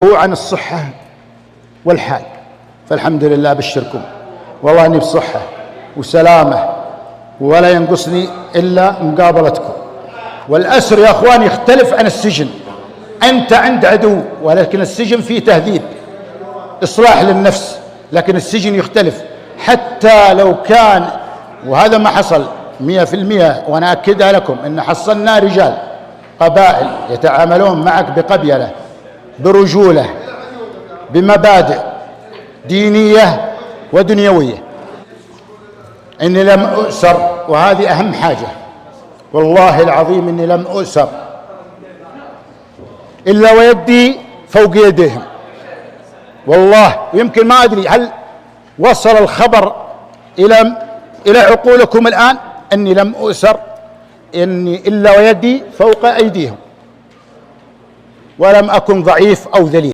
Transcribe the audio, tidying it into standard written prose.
عن الصحة والحال، فالحمد لله أبشركم والله أني بصحة وسلامة ولا ينقصني إلا مقابلتكم. والأسر يا أخوان يختلف عن السجن، أنت عند عدو ولكن السجن فيه تهذيب إصلاح للنفس، لكن السجن يختلف. حتى لو كان، وهذا ما حصل 100%، وأنا أكدها لكم إن حصلنا رجال قبائل يتعاملون معك بقبيلة، برجولة، بمبادئ دينية ودنيوية. إني لم أؤسر، وهذه أهم حاجة، والله العظيم إني لم أؤسر إلا ويدي فوق يديهم والله. ويمكن ما أدري هل وصل الخبر إلى عقولكم الآن أني لم أؤسر إني إلا ويدي فوق أيديهم، ولم أكن ضعيف أو ذليل.